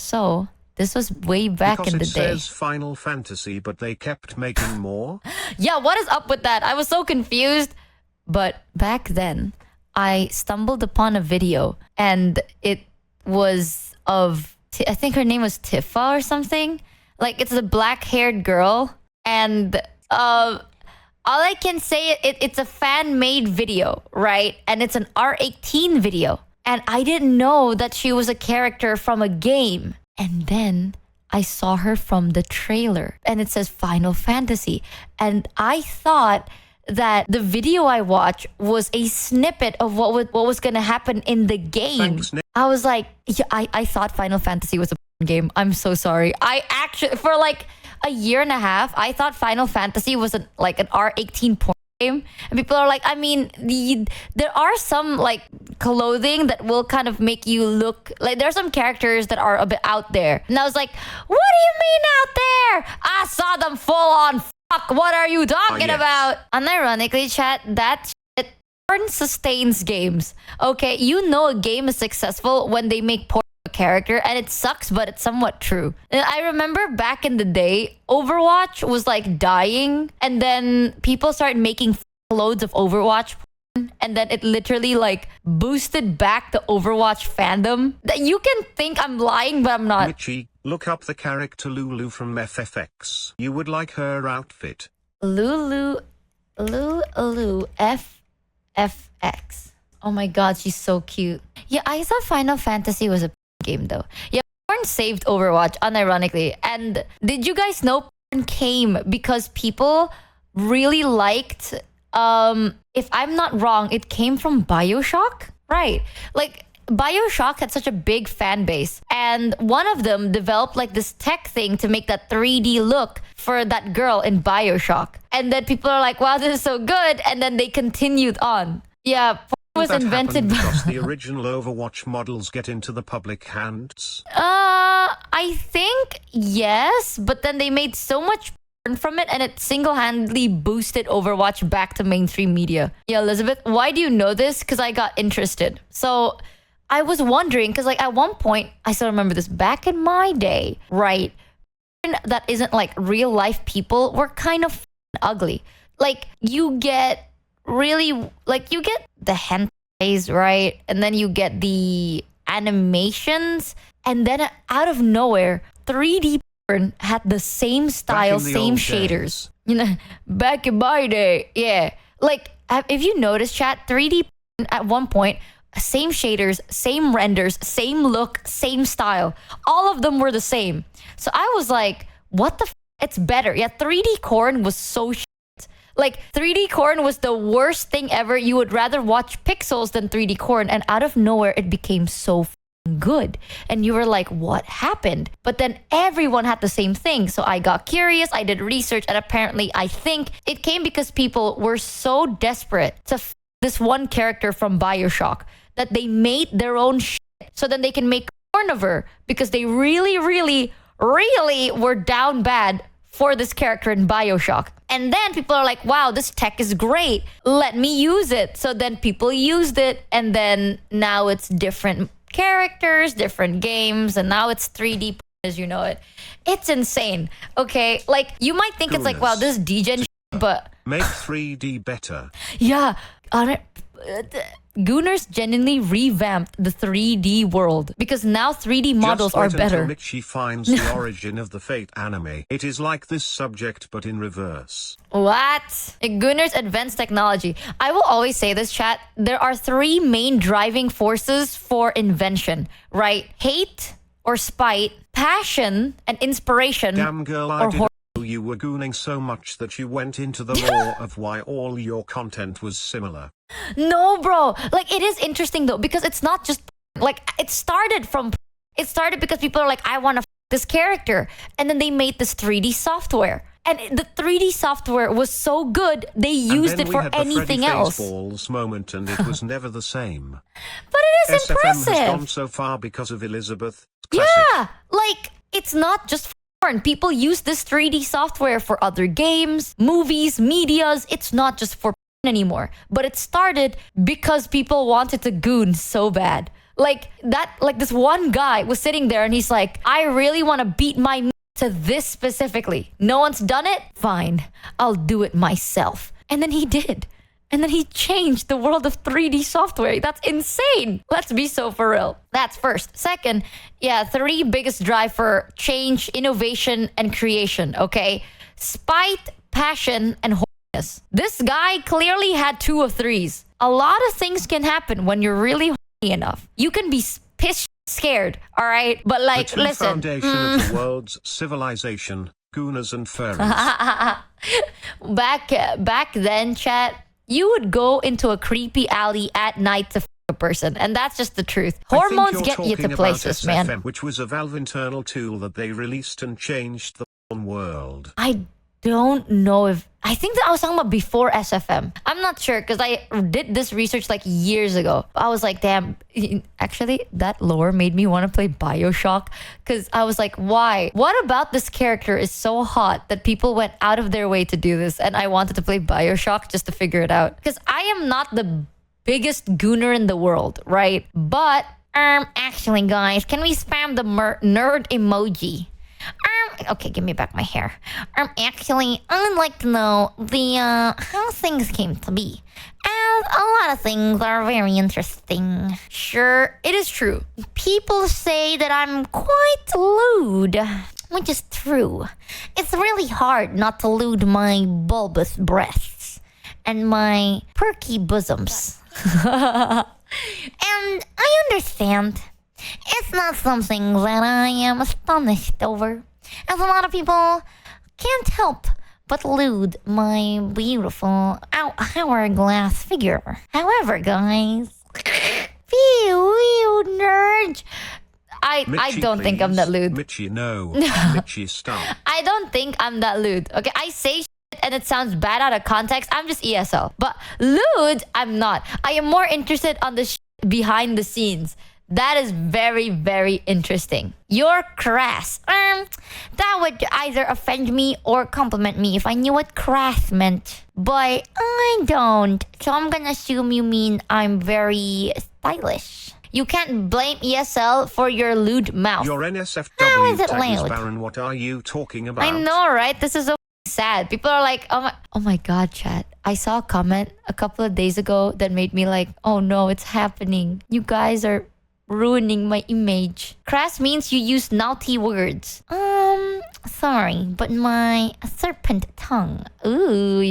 So this was way back in the day. Because it says Final Fantasy, but they kept making more. Yeah, what is up with that? I was so confused. But back then, I stumbled upon a video, and it was of, I think her name was Tifa or something. Like, it's a black-haired girl, and all I can say, it's a fan-made video, right? And it's an R18 video. And I didn't know that she was a character from a game. And then I saw her from the trailer, and it says Final Fantasy. And I thought that the video I watched was a snippet of what was going to happen in the game. Thanks, Nick. I was like, yeah, I thought Final Fantasy was a game. I'm so sorry. I actually, for like a year and a half, I thought Final Fantasy was like an R18 porn game. And people are like, I mean, there are some like clothing that will kind of make you look like, there are some characters that are a bit out there. And I was like, what do you mean out there? I saw them full on. Fuck, what are you talking about? Unironically, chat, that shit, porn sustains games. Okay, you know a game is successful when they make porn of a character, and it sucks, but it's somewhat true. And I remember back in the day, Overwatch was like dying, and then people started making loads of Overwatch porn, and then it literally like boosted back the Overwatch fandom. That you can think I'm lying, but I'm not. Michi, look up the character Lulu from FFX. You would like her outfit. Lulu FFX. Oh my god, she's so cute. Yeah, I thought Final Fantasy was a game though. Yeah, porn saved Overwatch, unironically. And did you guys know porn came because people really liked, if I'm not wrong, it came from BioShock? Right. Like, BioShock had such a big fan base, and one of them developed like this tech thing to make that 3D look for that girl in BioShock. And then people are like, wow, this is so good. And then they continued on. Yeah, porn was invented because the original Overwatch models get into the public hands. I think yes, but then they made so much porn from it, and it single-handedly boosted Overwatch back to mainstream media. Yeah, Elizabeth, why do you know this? Because I got interested. So I was wondering, because like at one point, I still remember this, back in my day, right? That isn't like real life people were kind of ugly. Like you get really, like you get the hentais, right? And then you get the animations. And then out of nowhere, 3D porn had the same style, same shaders. You know, back in my day, yeah. Like if you notice, chat, 3D porn at one point, same shaders, same renders, same look, same style. All of them were the same. So I was like, what the it's better. Yeah, 3D corn was so shit. Like 3D corn was the worst thing ever. You would rather watch pixels than 3D corn, and out of nowhere it became so good. And you were like, what happened? But then everyone had the same thing. So I got curious, I did research, and apparently I think it came because people were so desperate to this one character from BioShock that they made their own shit so then they can make porn of her, because they really were down bad for this character in BioShock. And then people are like, wow, this tech is great. Let me use it. So then people used it, and then now it's different characters, different games, and now it's 3D as you know it. It's insane. Okay, like you might think it's like, wow, this is degen shit, but make 3D better. Yeah, Gooners genuinely revamped the 3D world, because now 3D models are better. Just wait until Michi finds the origin of the Fate anime. It is like this subject, but in reverse. What? Gooners advanced technology. I will always say this, chat. There are three main driving forces for invention, right? Hate or spite, passion, and inspiration. Damn girl, I didn't know you were gooning so much that you went into the lore of why all your content was similar. No, bro. Like, it is interesting though, because it's not just like it started because people are like, I want to this character, and then they made this 3D software, and the 3D software was so good they used it for anything else. Balls moment, and it was never the same. But it is SFM impressive. Has gone so far because of Elizabeth. Classic. Yeah, like it's not just porn. People use this 3D software for other games, movies, medias. It's not just for anymore, but it started because people wanted to goon so bad. Like this one guy was sitting there and he's like, I really want to beat my to this specifically. No one's done it? Fine. I'll do it myself. And then he did. And then he changed the world of 3D software. That's insane. Let's be so for real. That's first. Second, yeah, 3 biggest drive for change, innovation, and creation, okay? Spite, passion, and horniness. This guy clearly had 2 of 3s. A lot of things can happen when you're really horny enough. You can be pissed scared, all right? But like, the two listen. foundation of the world's civilization, gooners and furries. Back then, chat, you would go into a creepy alley at night to f a person, and that's just the truth. Hormones get you to places, man. Which was a Valve internal tool that they released and changed the world. I don't know if... I think that I was talking about before SFM. I'm not sure because I did this research like years ago. I was like, damn, actually, that lore made me want to play BioShock because I was like, why? What about this character is so hot that people went out of their way to do this? And I wanted to play BioShock just to figure it out. Because I am not the biggest gooner in the world, right? But, actually, guys, can we spam the nerd emoji? Okay, give me back my hair. Actually, I would like to know how things came to be. As a lot of things are very interesting. Sure, it is true. People say that I'm quite lewd, which is true. It's really hard not to lewd my bulbous breasts and my perky bosoms. And I understand. It's not something that I am astonished over, as a lot of people can't help but lewd my beautiful hourglass figure. However, guys, phew, nerd. I don't think I'm that lewd. Michi, no. Michi, stop. I don't think I'm that lewd. Okay, I say shit and it sounds bad out of context. I'm just ESL. But lewd, I'm not. I am more interested on the shit behind the scenes. That is very, very interesting. You're crass. That would either offend me or compliment me if I knew what crass meant. But I don't. So I'm gonna assume you mean I'm very stylish. You can't blame ESL for your lewd mouth. Your NSFW How is it tag is lewd? barren. What are you talking about? I know, right? This is so sad. People are like, oh my god, chat. I saw a comment a couple of days ago that made me like, oh no, it's happening. You guys are ruining my image. Crass means you use naughty words. Sorry, but my serpent tongue. Ooh,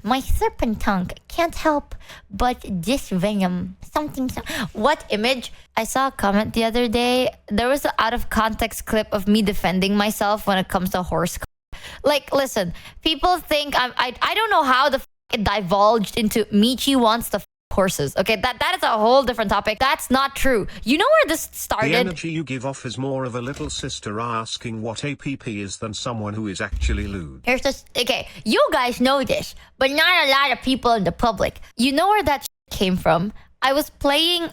my serpent tongue can't help but just venom. Something. What image? I saw a comment the other day. There was an out of context clip of me defending myself when it comes to horse. Like, listen, people think I don't know how the it divulged into Michi wants to horses. Okay, that is a whole different topic. That's not true. You know where this started? The energy you give off is more of a little sister asking what APP is than someone who is actually lewd. Here's this. Okay, you guys know this, but not a lot of people in the public. You know where that came from? I was playing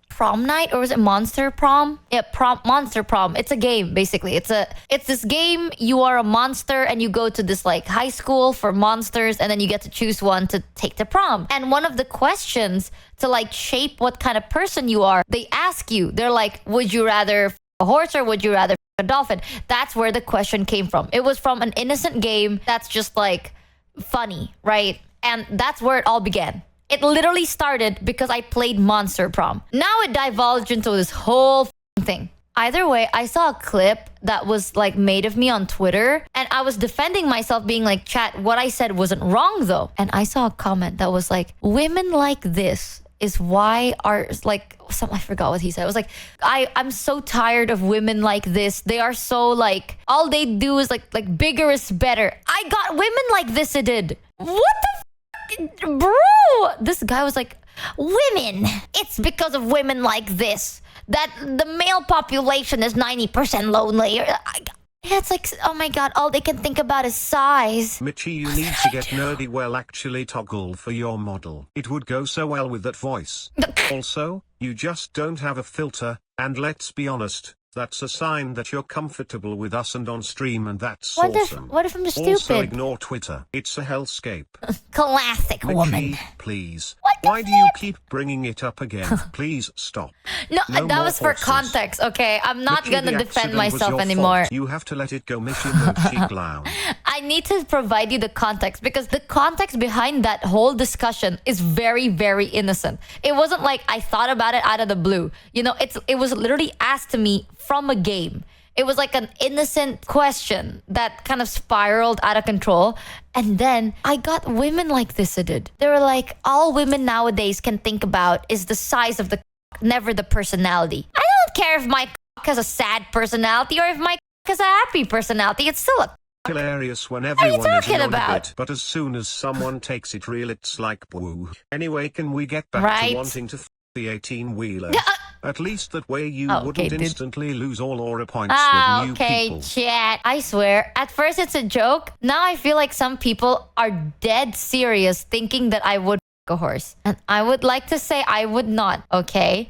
Prom Night, or was it Monster Prom? Yeah, Monster Prom. It's a game, basically. It's this game. You are a monster and you go to this like high school for monsters, and then you get to choose one to take to prom. And one of the questions to like shape what kind of person you are, they ask you, they're like, would you rather a horse or would you rather a dolphin? That's where the question came from. It was from an innocent game that's just like funny, right? And that's where it all began. It literally started because I played Monster Prom. Now it divulged into this whole thing. Either way, I saw a clip that was like made of me on Twitter, and I was defending myself being like, chat, what I said wasn't wrong though. And I saw a comment that was like, women like this is why our like I forgot what he said. It was like, I'm so tired of women like this. They are so like, all they do is like bigger is better. I got women like this it did. What the bro, this guy was like, women, it's because of women like this that the male population is 90% lonely. It's like, oh my god, all they can think about is size. Michi, you need to get nerdy. Well, actually toggle for your model. It would go so well with that voice. Also, you just don't have a filter, and let's be honest, That's a sign that you're comfortable with us and on stream, and that's What awesome. if I'm Also stupid? ignore Twitter. It's a hellscape. Classic woman. Michi, please. What the Why do you keep bringing it up again? Please stop. No, No that more was for horses. context, okay? I'm not Michi, gonna the defend accident was myself your anymore. fault. You have to let it go, Michi Mochi Clown. I need to provide you the context because the context behind that whole discussion is very, very innocent. It wasn't like I thought about it out of the blue. You know, it was literally asked to me from a game. It was like an innocent question that kind of spiraled out of control. And then I got women like this. They were like, all women nowadays can think about is the size of the never the personality. I don't care if my has a sad personality or if my has a happy personality. It's still a Hilarious when you everyone is talking on a about? bit, but as soon as someone takes it real, it's like woo. Anyway, can we get back Right. to wanting to the 18-wheeler? Yeah, At least that way you Oh, okay, wouldn't dude. instantly lose all aura points Ah, with new okay, people. chat. I swear, at first it's a joke. Now I feel like some people are dead serious thinking that I would f- a horse. And I would like to say I would not, okay?